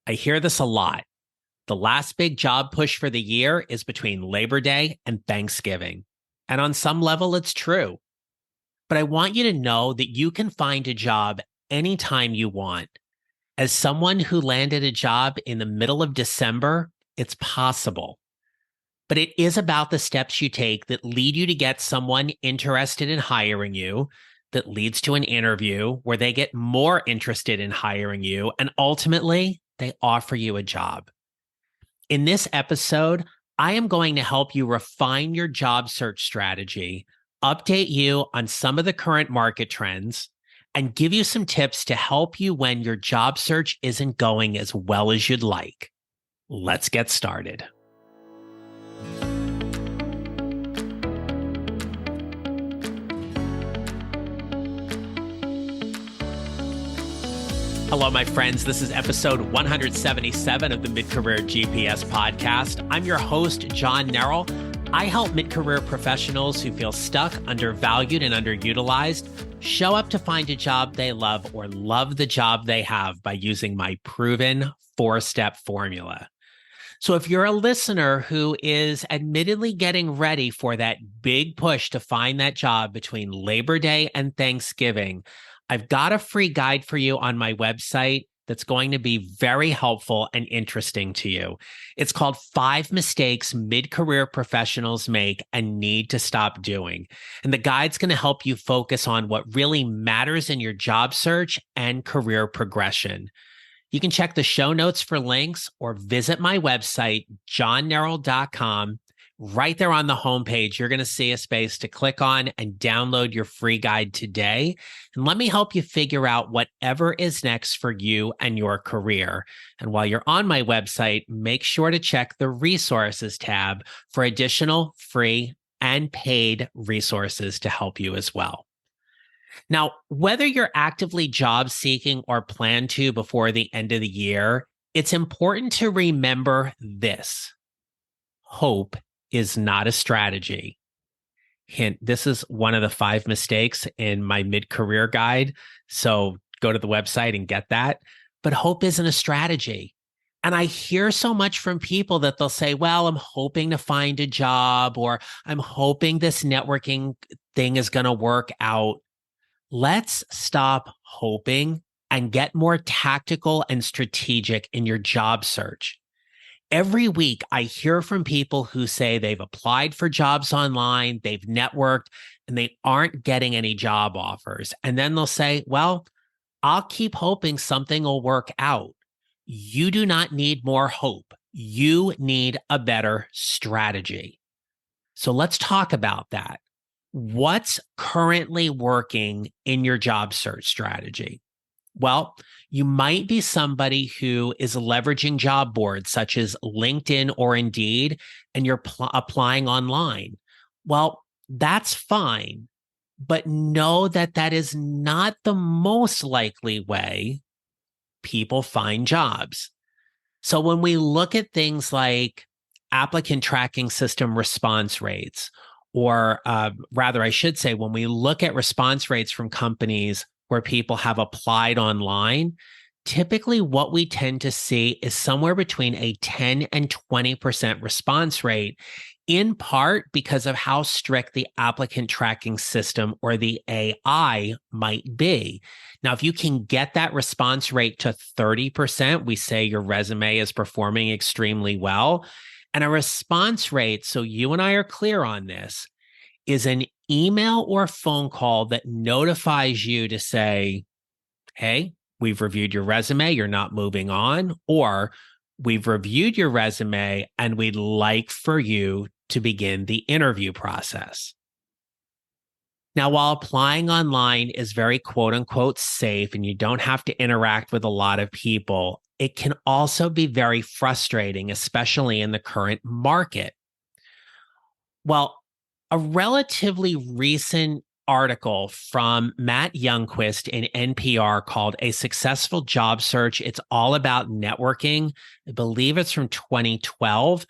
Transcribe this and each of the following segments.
I hear this a lot. The last big job push for the year is between Labor Day and Thanksgiving. And on some level, it's true. But I want you to know that you can find a job anytime you want. As someone who landed a job in the middle of December, it's possible. But it is about the steps you take that lead you to get someone interested in hiring you, that leads to an interview where they get more interested in hiring you, and ultimately, they offer you a job. In this episode, I am going to help you refine your job search strategy, update you on some of the current market trends, and give you some tips to help you when your job search isn't going as well as you'd like. Let's get started. Hello, my friends. This is episode 177 of the Mid-Career GPS podcast. I'm your host, John Nerrill. I help mid-career professionals who feel stuck, undervalued, and underutilized show up to find a job they love or love the job they have by using my proven four-step formula. So if you're a listener who is admittedly getting ready for that big push to find that job between Labor Day and Thanksgiving, I've got a free guide for you on my website that's going to be very helpful and interesting to you. It's called 5 Mistakes Mid-Career Professionals Make and Need to Stop Doing. And the guide's going to help you focus on what really matters in your job search and career progression. You can check the show notes for links or visit my website, johnnerrill.com. Right there on the homepage, you're going to see a space to click on and download your free guide today. And let me help you figure out whatever is next for you and your career. And while you're on my website, make sure to check the resources tab for additional free and paid resources to help you as well. Now, whether you're actively job seeking or plan to before the end of the year, it's important to remember this: hope is not a strategy. Hint, this is one of the 5 mistakes in my mid-career guide. So go to the website and get that. But hope isn't a strategy. And I hear so much from people that they'll say, well, I'm hoping to find a job, or I'm hoping this networking thing is going to work out. Let's stop hoping and get more tactical and strategic in your job search. Every week, I hear from people who say they've applied for jobs online, they've networked, and they aren't getting any job offers. And then they'll say, well, I'll keep hoping something will work out. You do not need more hope. You need a better strategy. So let's talk about that. What's currently working in your job search strategy? Well, you might be somebody who is leveraging job boards such as LinkedIn or Indeed, and you're applying online. Well, that's fine, but know that that is not the most likely way people find jobs. So when we look at things like applicant tracking system response rates, or rather, I should say, when we look at response rates from companies where people have applied online, typically what we tend to see is somewhere between a 10 and 20% response rate, in part because of how strict the applicant tracking system or the AI might be. Now, if you can get that response rate to 30%, we say your resume is performing extremely well. And a response rate, so you and I are clear on this, is an email or phone call that notifies you to say, hey, we've reviewed your resume, you're not moving on, or we've reviewed your resume and we'd like for you to begin the interview process. Now, while applying online is very quote unquote safe and you don't have to interact with a lot of people, it can also be very frustrating, especially in the current market. Well, a relatively recent article from Matt Youngquist in NPR called A Successful Job Search. It's all about networking. I believe it's from 2012.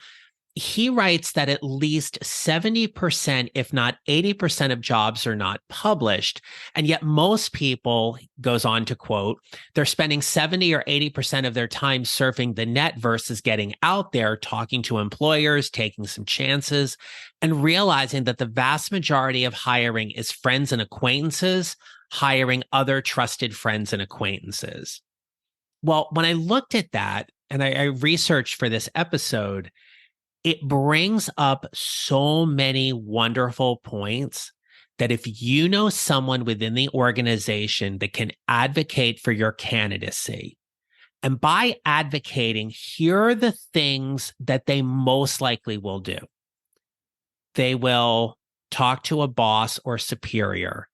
he writes that at least 70%, if not 80% of jobs are not published. And yet most people, goes on to quote, they're spending 70 or 80% of their time surfing the net versus getting out there, talking to employers, taking some chances, and realizing that the vast majority of hiring is friends and acquaintances, hiring other trusted friends and acquaintances. Well, when I looked at that and I researched for this episode, it brings up so many wonderful points that if you know someone within the organization that can advocate for your candidacy, and by advocating, here are the things that they most likely will do. They will talk to a boss or superior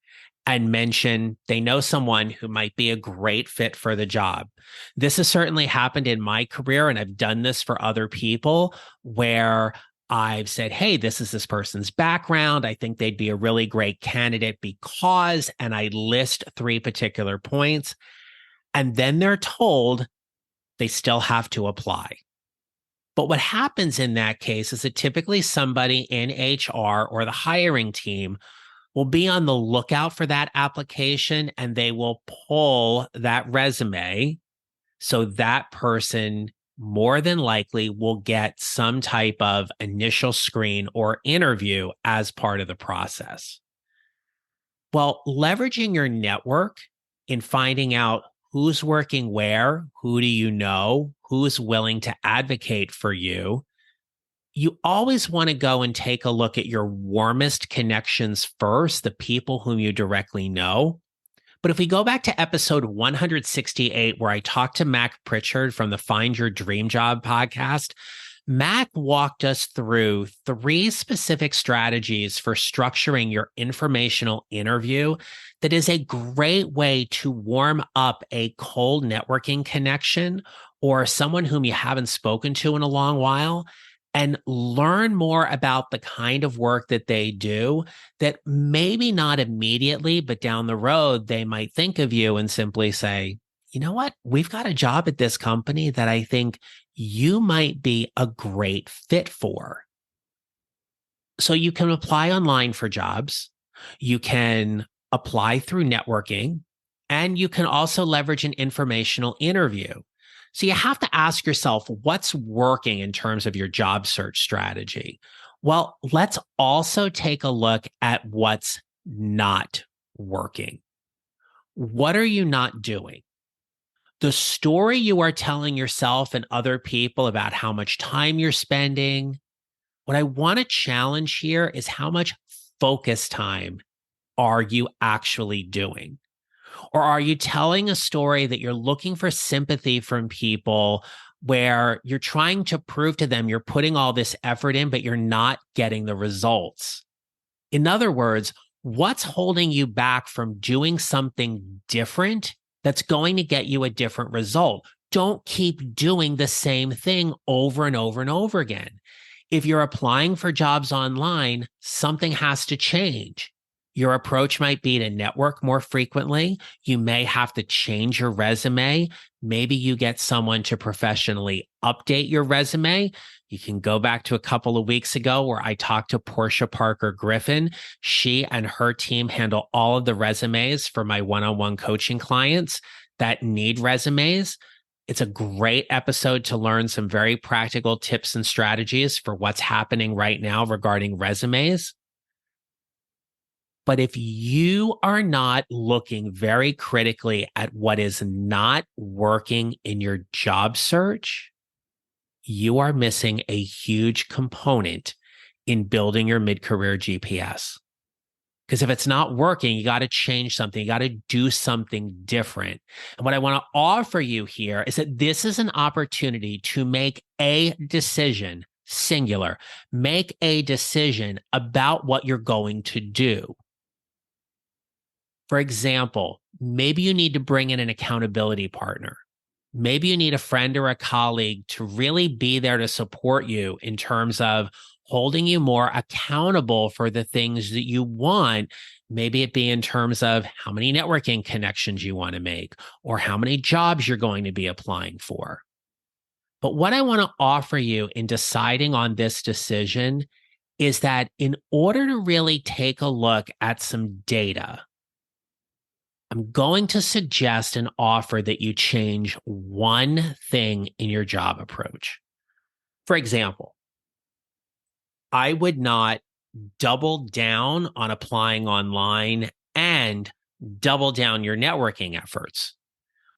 and mention they know someone who might be a great fit for the job. This has certainly happened in my career, and I've done this for other people where I've said, hey, this is this person's background. I think they'd be a really great candidate because, and I list 3 particular points, and then they're told they still have to apply. But what happens in that case is that typically somebody in HR or the hiring team will be on the lookout for that application and they will pull that resume. So that person more than likely will get some type of initial screen or interview as part of the process. Well, leveraging your network in finding out who's working where, who do you know, who's willing to advocate for you, you always want to go and take a look at your warmest connections first, the people whom you directly know. But if we go back to episode 168, where I talked to Mac Pritchard from the Find Your Dream Job podcast, Mac walked us through 3 specific strategies for structuring your informational interview that is a great way to warm up a cold networking connection or someone whom you haven't spoken to in a long while, and learn more about the kind of work that they do that maybe not immediately, but down the road, they might think of you and simply say, you know what? We've got a job at this company that I think you might be a great fit for. So you can apply online for jobs. You can apply through networking, and you can also leverage an informational interview. So you have to ask yourself, what's working in terms of your job search strategy? Well, let's also take a look at what's not working. What are you not doing? The story you are telling yourself and other people about how much time you're spending. What I want to challenge here is how much focus time are you actually doing? Or are you telling a story that you're looking for sympathy from people where you're trying to prove to them you're putting all this effort in, but you're not getting the results? In other words, what's holding you back from doing something different that's going to get you a different result? Don't keep doing the same thing over and over and over again. If you're applying for jobs online, something has to change. Your approach might be to network more frequently. You may have to change your resume. Maybe you get someone to professionally update your resume. You can go back to a couple of weeks ago where I talked to Portia Parker Griffin. She and her team handle all of the resumes for my one-on-one coaching clients that need resumes. It's a great episode to learn some very practical tips and strategies for what's happening right now regarding resumes. But if you are not looking very critically at what is not working in your job search, you are missing a huge component in building your mid-career GPS. Because if it's not working, you got to change something. You got to do something different. And what I want to offer you here is that this is an opportunity to make a decision, singular, make a decision about what you're going to do. For example, maybe you need to bring in an accountability partner. Maybe you need a friend or a colleague to really be there to support you in terms of holding you more accountable for the things that you want. Maybe it be in terms of how many networking connections you want to make or how many jobs you're going to be applying for. But what I want to offer you in deciding on this decision is that in order to really take a look at some data, I'm going to suggest and offer that you change one thing in your job approach. For example, I would not double down on applying online and double down your networking efforts.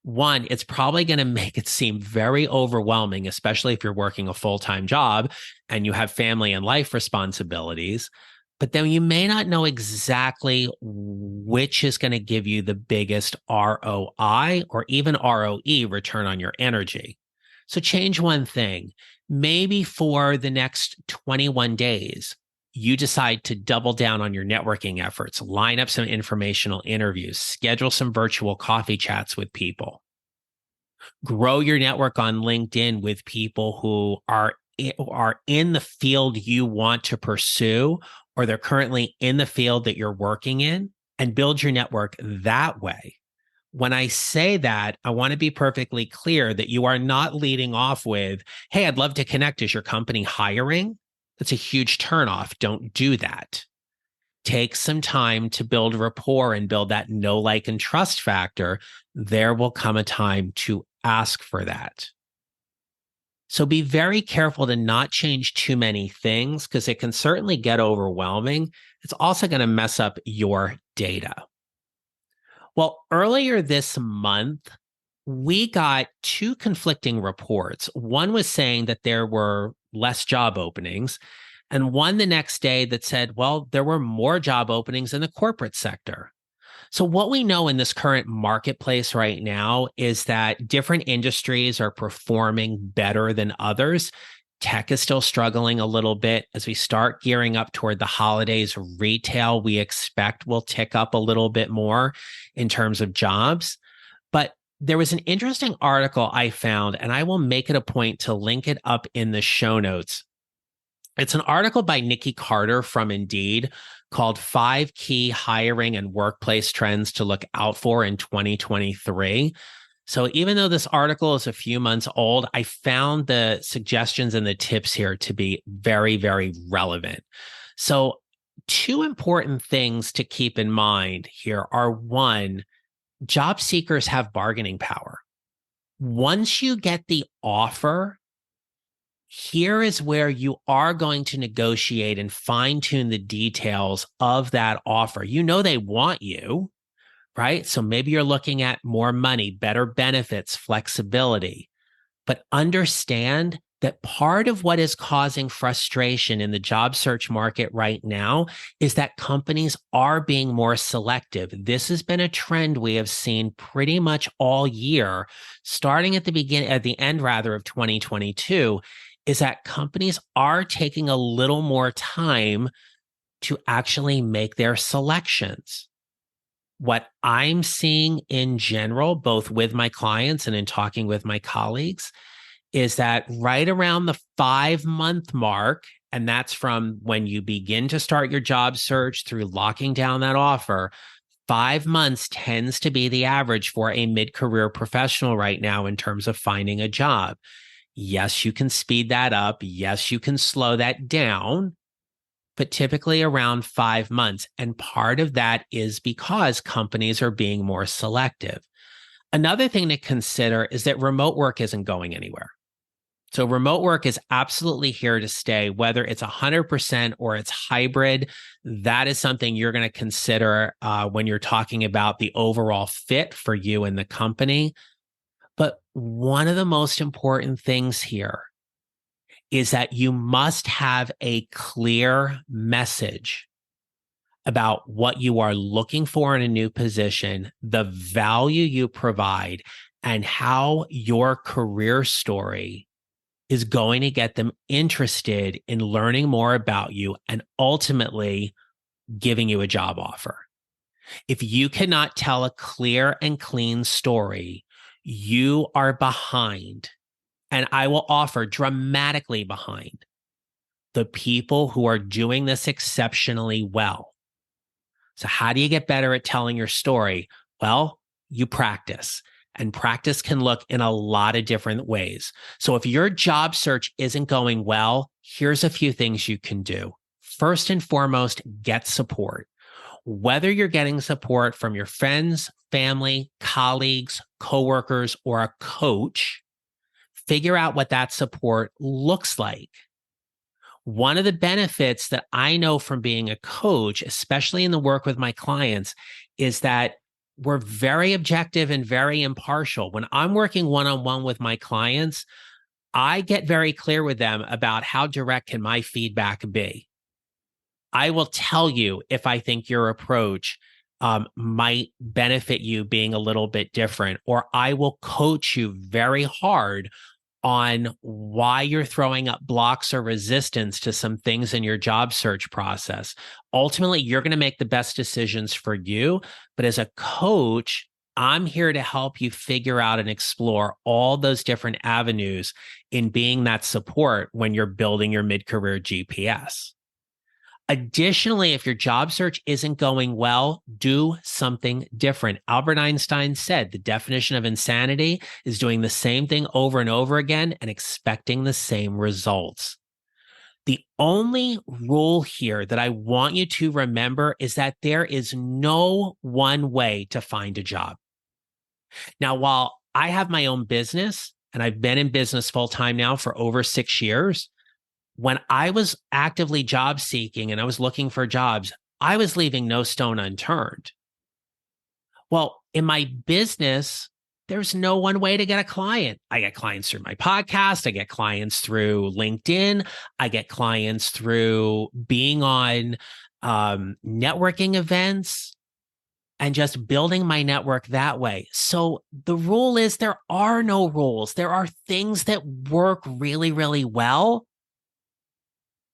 One, it's probably going to make it seem very overwhelming, especially if you're working a full-time job and you have family and life responsibilities. But then you may not know exactly which is going to give you the biggest ROI or even ROE, return on your energy. So change one thing. Maybe for the next 21 days, you decide to double down on your networking efforts, line up some informational interviews, schedule some virtual coffee chats with people, grow your network on LinkedIn with people who are in the field you want to pursue, or they're currently in the field that you're working in, and build your network that way. When I say that, I want to be perfectly clear that you are not leading off with, hey, I'd love to connect. Is your company hiring? That's a huge turnoff. Don't do that. Take some time to build rapport and build that know, like, and trust factor. There will come a time to ask for that. So be very careful to not change too many things because it can certainly get overwhelming. It's also going to mess up your data. Well, earlier this month, we got two conflicting reports. One was saying that there were less job openings, and one the next day that said, well, there were more job openings in the corporate sector. So, what we know in this current marketplace right now is that different industries are performing better than others. Tech is still struggling a little bit. As we start gearing up toward the holidays, retail we expect will tick up a little bit more in terms of jobs. But there was an interesting article I found, and I will make it a point to link it up in the show notes. It's an article by Nikki Carter from Indeed called 5 Key Hiring and Workplace Trends to Look Out For in 2023. So even though this article is a few months old, I found the suggestions and the tips here to be very, very relevant. So two important things to keep in mind here are, one, job seekers have bargaining power. Once you get the offer, here is where you are going to negotiate and fine tune the details of that offer. You know they want you, right? So maybe you're looking at more money, better benefits, flexibility, but understand that part of what is causing frustration in the job search market right now is that companies are being more selective. This has been a trend we have seen pretty much all year, starting at the end rather of 2022, is that companies are taking a little more time to actually make their selections. What I'm seeing in general, both with my clients and in talking with my colleagues, is that right around the 5-month mark, and that's from when you begin to start your job search through locking down that offer, 5 months tends to be the average for a mid-career professional right now in terms of finding a job. Yes, you can speed that up. Yes, you can slow that down, but typically around 5 months. And part of that is because companies are being more selective. Another thing to consider is that remote work isn't going anywhere. So remote work is absolutely here to stay, whether it's 100% or it's hybrid. That is something you're going to consider when you're talking about the overall fit for you and the company. But one of the most important things here is that you must have a clear message about what you are looking for in a new position, the value you provide, and how your career story is going to get them interested in learning more about you and ultimately giving you a job offer. If you cannot tell a clear and clean story, you are behind, and I will offer dramatically behind the people who are doing this exceptionally well. So how do you get better at telling your story? Well, you practice. And practice can look in a lot of different ways. So if your job search isn't going well, here's a few things you can do. First and foremost, get support. Whether you're getting support from your friends, family, colleagues, coworkers, or a coach, figure out what that support looks like. One of the benefits that I know from being a coach, especially in the work with my clients, is that we're very objective and very impartial. When I'm working one-on-one with my clients, I get very clear with them about how direct can my feedback be. I will tell you if I think your approach might benefit you being a little bit different, or I will coach you very hard on why you're throwing up blocks or resistance to some things in your job search process. Ultimately, you're going to make the best decisions for you. But as a coach, I'm here to help you figure out and explore all those different avenues in being that support when you're building your mid-career GPS. Additionally, if your job search isn't going well, do something different. Albert Einstein said the definition of insanity is doing the same thing over and over again and expecting the same results. The only rule here that I want you to remember is that there is no one way to find a job. Now, while I have my own business and I've been in business full time now for over 6 years, when I was actively job seeking and I was looking for jobs, I was leaving no stone unturned. Well, in my business, there's no one way to get a client. I get clients through my podcast. I get clients through LinkedIn. I get clients through being on networking events and just building my network that way. So the rule is there are no rules. There are things that work really, really well.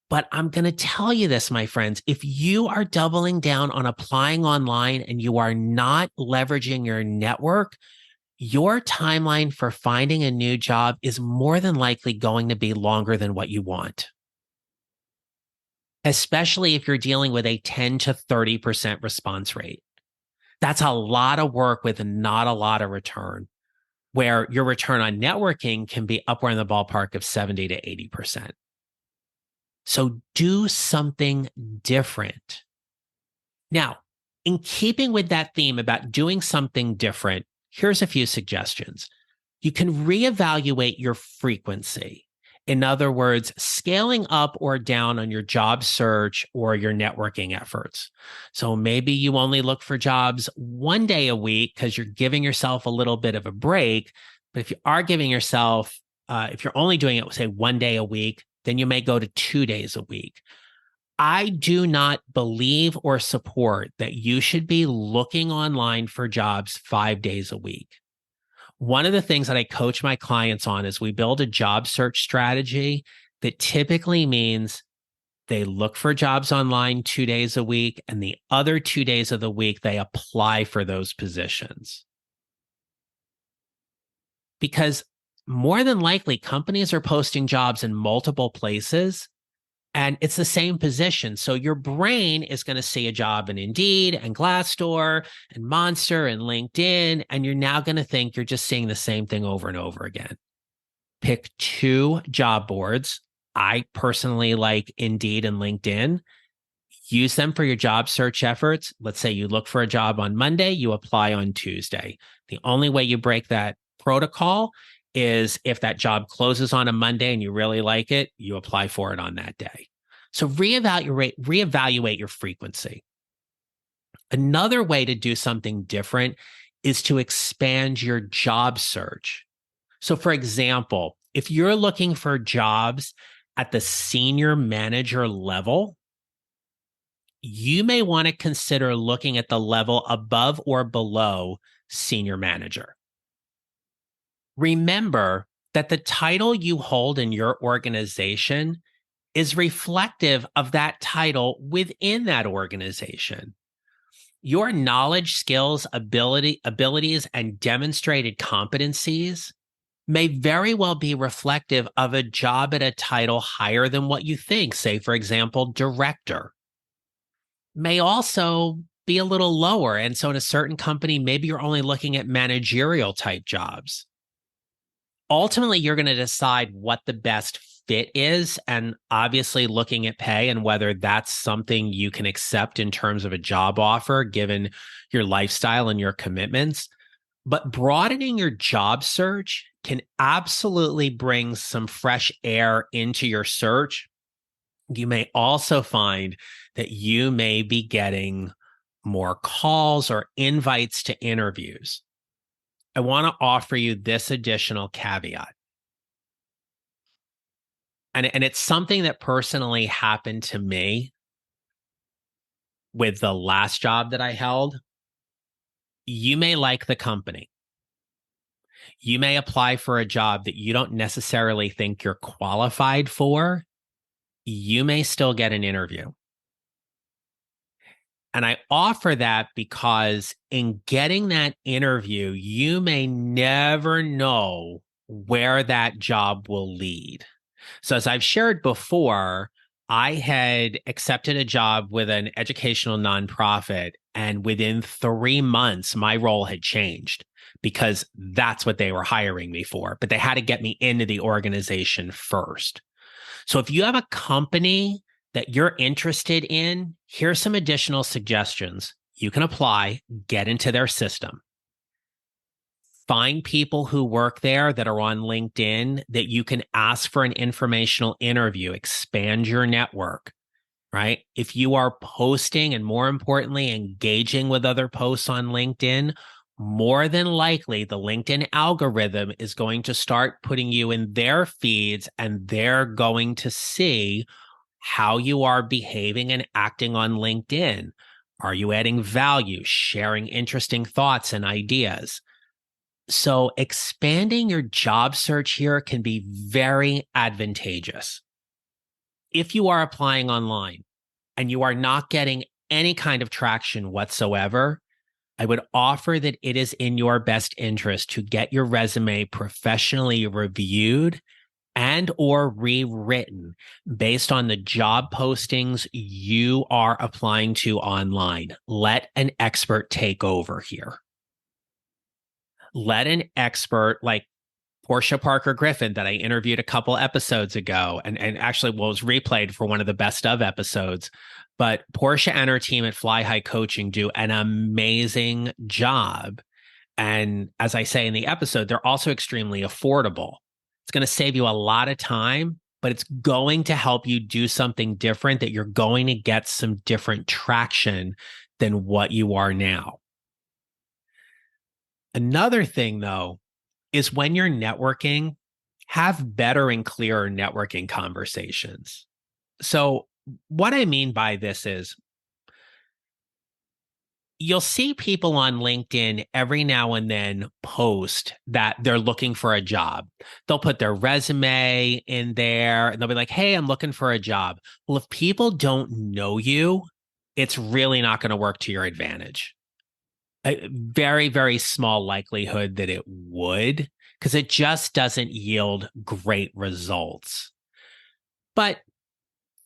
But I'm going to tell you this, my friends, if you are doubling down on applying online and you are not leveraging your network, your timeline for finding a new job is more than likely going to be longer than what you want, especially if you're dealing with a 10 to 30% response rate. That's a lot of work with not a lot of return, where your return on networking can be upward in the ballpark of 70 to 80%. So do something different. Now, in keeping with that theme about doing something different, here's a few suggestions. You can reevaluate your frequency. In other words, scaling up or down on your job search or your networking efforts. So maybe you only look for jobs 1 day a week because you're giving yourself a little bit of a break. But if you are giving yourself, if you're only doing it, say 1 day a week, then you may go to 2 days a week. I do not believe or support that you should be looking online for jobs 5 days a week. One of the things that I coach my clients on is we build a job search strategy that typically means they look for jobs online 2 days a week, and the other 2 days of the week, they apply for those positions. Because more than likely, companies are posting jobs in multiple places, and it's the same position. So your brain is going to see a job in Indeed and Glassdoor and Monster and LinkedIn, and you're now going to think you're just seeing the same thing over and over again. Pick 2 job boards. I personally like Indeed and LinkedIn. Use them for your job search efforts. Let's say you look for a job on Monday, you apply on Tuesday. The only way you break that protocol is if that job closes on a Monday and you really like it, you apply for it on that day. So reevaluate your frequency. Another way to do something different is to expand your job search. So for example, if you're looking for jobs at the senior manager level, you may want to consider looking at the level above or below senior manager. Remember that the title you hold in your organization is reflective of that title within that organization. Your knowledge, skills, abilities, and demonstrated competencies may very well be reflective of a job at a title higher than what you think, say, for example, director. May also be a little lower. And so in a certain company, maybe you're only looking at managerial type jobs. Ultimately, you're going to decide what the best fit is, and obviously looking at pay and whether that's something you can accept in terms of a job offer, given your lifestyle and your commitments. But broadening your job search can absolutely bring some fresh air into your search. You may also find that you may be getting more calls or invites to interviews. I want to offer you this additional caveat. And it's something that personally happened to me with the last job that I held. You may like the company. You may apply for a job that you don't necessarily think you're qualified for. You may still get an interview. And I offer that because in getting that interview, you may never know where that job will lead. So, as I've shared before, I had accepted a job with an educational nonprofit, and within 3 months, my role had changed because that's what they were hiring me for. But they had to get me into the organization first. So, if you have a company that you're interested in, here's some additional suggestions. You can apply, get into their system. Find people who work there that are on LinkedIn that you can ask for an informational interview, expand your network, right? If you are posting and more importantly, engaging with other posts on LinkedIn, more than likely the LinkedIn algorithm is going to start putting you in their feeds, and they're going to see how you are behaving and acting on LinkedIn. Are you adding value, sharing interesting thoughts and ideas? So expanding your job search here can be very advantageous. If you are applying online and you are not getting any kind of traction whatsoever, I would offer that it is in your best interest to get your resume professionally reviewed and or rewritten based on the job postings you are applying to online. Let an expert take over here. Let an expert like Portia Parker Griffin that I interviewed a couple episodes ago and actually was replayed for one of the best of episodes. But Portia and her team at Fly High Coaching do an amazing job. And as I say in the episode, they're also extremely affordable. It's going to save you a lot of time, but it's going to help you do something different that you're going to get some different traction than what you are now. Another thing, though, is when you're networking, have better and clearer networking conversations. So what I mean by this is you'll see people on LinkedIn every now and then post that they're looking for a job. They'll put their resume in there and they'll be like, hey, I'm looking for a job. Well, if people don't know you, it's really not going to work to your advantage. A very, very small likelihood that it would, because it just doesn't yield great results. But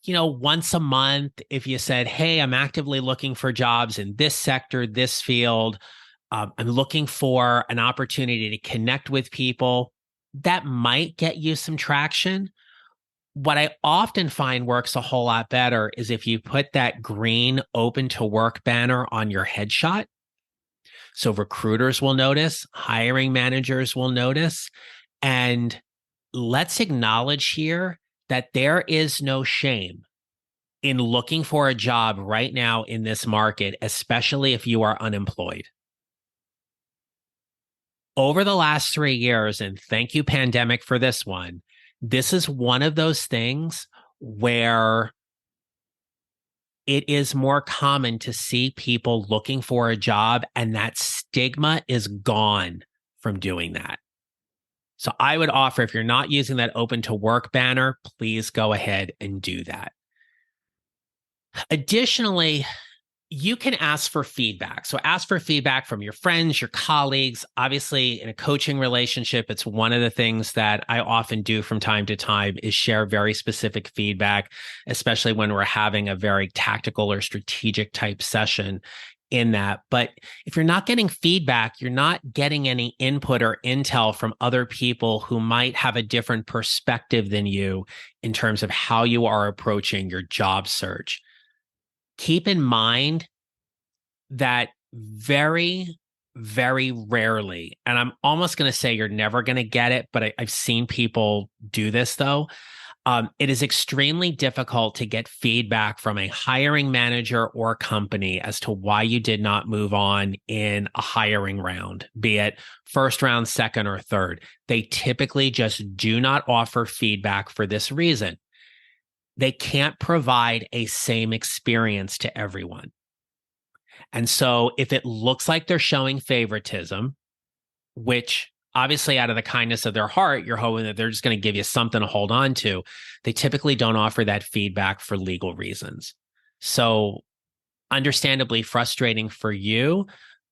once a month, if you said, hey, I'm actively looking for jobs in this sector, this field, I'm looking for an opportunity to connect with people, that might get you some traction. What I often find works a whole lot better is if you put that green open to work banner on your headshot. So recruiters will notice, hiring managers will notice, and let's acknowledge here that there is no shame in looking for a job right now in this market, especially if you are unemployed. Over the last 3 years, and thank you, pandemic, for this one, this is one of those things where it is more common to see people looking for a job, and that stigma is gone from doing that. So I would offer, if you're not using that open to work banner, please go ahead and do that. Additionally, you can ask for feedback. So ask for feedback from your friends, your colleagues. Obviously, in a coaching relationship, it's one of the things that I often do from time to time is share very specific feedback, especially when we're having a very tactical or strategic type session. in that. But if you're not getting feedback, you're not getting any input or intel from other people who might have a different perspective than you in terms of how you are approaching your job search. Keep in mind that very, very rarely, and I'm almost going to say you're never going to get it, but I've seen people do this though. It is extremely difficult to get feedback from a hiring manager or company as to why you did not move on in a hiring round, be it first round, second, or third. They typically just do not offer feedback for this reason. They can't provide a same experience to everyone. And so if it looks like they're showing favoritism, which obviously out of the kindness of their heart, you're hoping that they're just going to give you something to hold on to, they typically don't offer that feedback for legal reasons. So understandably frustrating for you,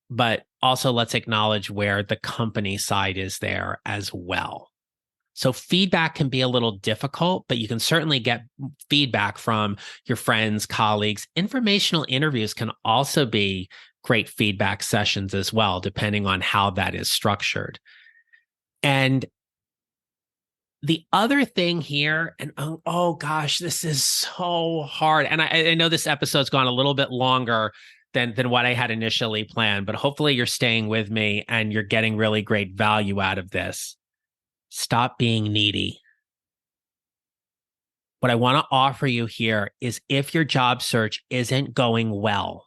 but also let's acknowledge where the company side is there as well. So feedback can be a little difficult, but you can certainly get feedback from your friends, colleagues. Informational interviews can also be great feedback sessions as well, depending on how that is structured. And the other thing here, and oh gosh, this is so hard. And I know this episode's gone a little bit longer than what I had initially planned, but hopefully you're staying with me and you're getting really great value out of this. Stop being needy. What I want to offer you here is if your job search isn't going well,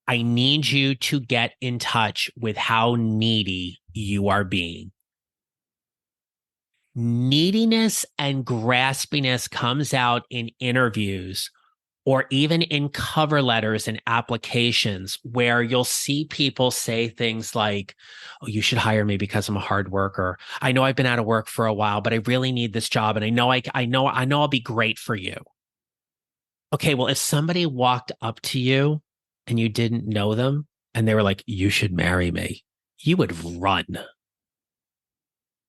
I need you to get in touch with how needy you are being. Neediness and graspiness comes out in interviews or even in cover letters and applications where you'll see people say things like, oh, you should hire me because I'm a hard worker. I know I've been out of work for a while, but I really need this job. And I know I'll be great for you. Okay, well, if somebody walked up to you and you didn't know them and they were like, you should marry me, you would run.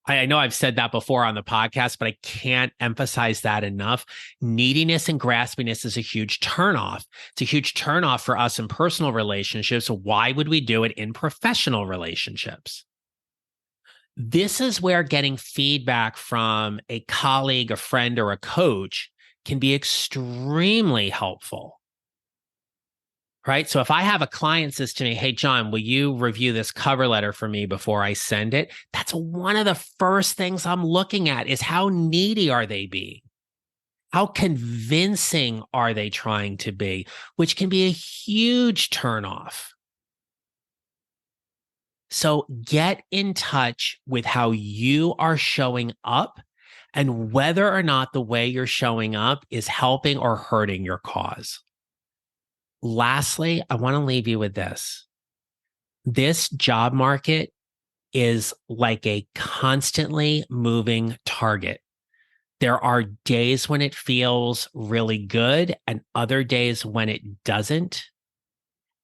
I know I've said that before on the podcast, but I can't emphasize that enough. Neediness and graspiness is a huge turnoff. It's a huge turnoff for us in personal relationships. So why would we do it in professional relationships? This is where getting feedback from a colleague, a friend, or a coach can be extremely helpful. Right? So if I have a client says to me, hey, John, will you review this cover letter for me before I send it? That's one of the first things I'm looking at is how needy are they being? How convincing are they trying to be? Which can be a huge turnoff. So get in touch with how you are showing up and whether or not the way you're showing up is helping or hurting your cause. Lastly, I want to leave you with this. This job market is like a constantly moving target. There are days when it feels really good and other days when it doesn't.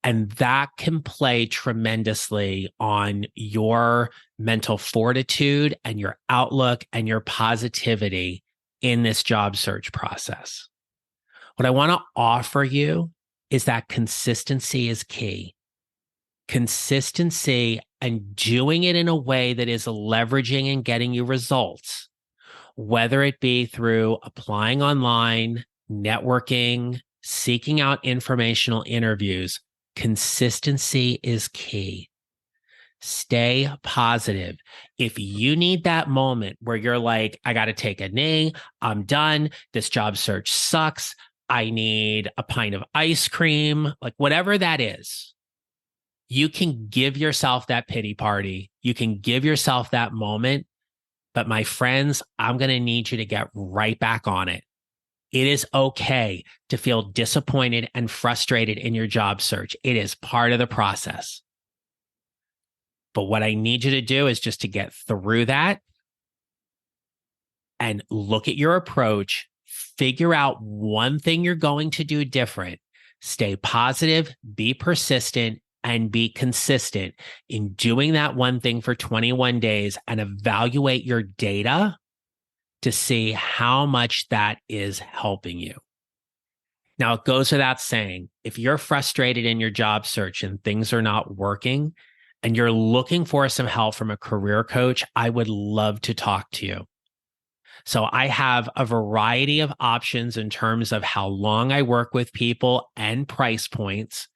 And that can play tremendously on your mental fortitude and your outlook and your positivity in this job search process. What I want to offer you is that consistency is key. Consistency and doing it in a way that is leveraging and getting you results, whether it be through applying online, networking, seeking out informational interviews, consistency is key. Stay positive. If you need that moment where you're like, I got to take a knee, I'm done, this job search sucks, I need a pint of ice cream, like whatever that is, you can give yourself that pity party. You can give yourself that moment. But my friends, I'm going to need you to get right back on it. It is okay to feel disappointed and frustrated in your job search. It is part of the process. But what I need you to do is just to get through that and look at your approach. Figure out one thing you're going to do different. Stay positive, be persistent, and be consistent in doing that one thing for 21 days and evaluate your data to see how much that is helping you. Now, it goes without saying, if you're frustrated in your job search and things are not working and you're looking for some help from a career coach, I would love to talk to you. So I have a variety of options in terms of how long I work with people and price points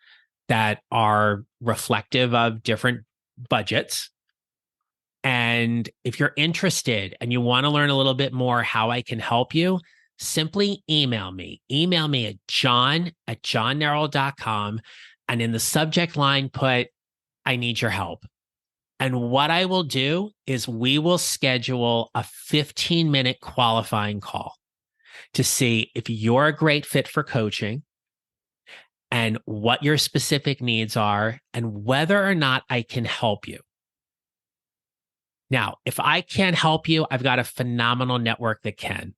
that are reflective of different budgets. And if you're interested and you want to learn a little bit more how I can help you, simply email me. Email me at john@johnnarroll.com. And in the subject line, put, I need your help. And what I will do is we will schedule a 15-minute qualifying call to see if you're a great fit for coaching and what your specific needs are and whether or not I can help you. Now, if I can't help you, I've got a phenomenal network that can.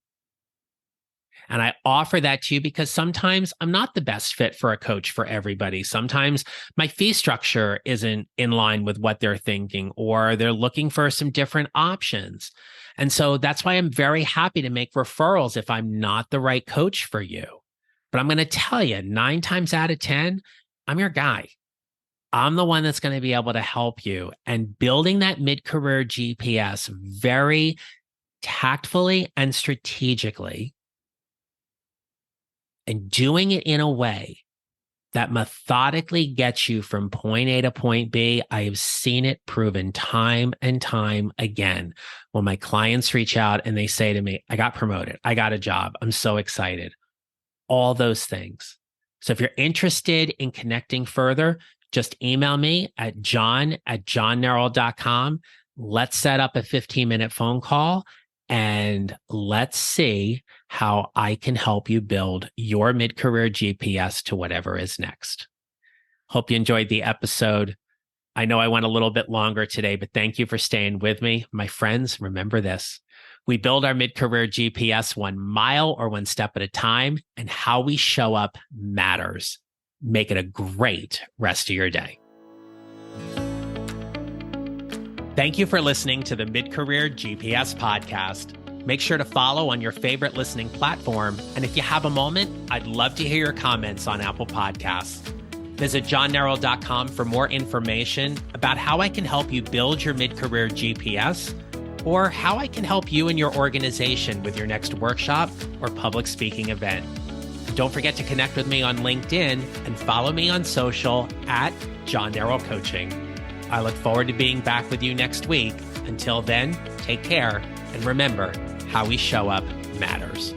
And I offer that to you because sometimes I'm not the best fit for a coach for everybody. Sometimes my fee structure isn't in line with what they're thinking, or they're looking for some different options. And so that's why I'm very happy to make referrals if I'm not the right coach for you. But I'm going to tell you, 9 times out of 10, I'm your guy. I'm the one that's going to be able to help you. And building that mid-career GPS very tactfully and strategically, and doing it in a way that methodically gets you from point A to point B. I have seen it proven time and time again. When my clients reach out and they say to me, I got promoted, I got a job, I'm so excited. All those things. So if you're interested in connecting further, just email me at john@johnnarroll.com. Let's set up a 15-minute phone call and let's see how I can help you build your mid-career GPS to whatever is next. Hope you enjoyed the episode. I know I went a little bit longer today, but thank you for staying with me. My friends, remember this. We build our mid-career GPS 1 mile or 1 step at a time, and how we show up matters. Make it a great rest of your day. Thank you for listening to the Mid-Career GPS podcast. Make sure to follow on your favorite listening platform. And if you have a moment, I'd love to hear your comments on Apple Podcasts. Visit johnnarroll.com for more information about how I can help you build your mid-career GPS, or how I can help you and your organization with your next workshop or public speaking event. Don't forget to connect with me on LinkedIn and follow me on social at John Narroll Coaching. I look forward to being back with you next week. Until then, take care, and remember, how we show up matters.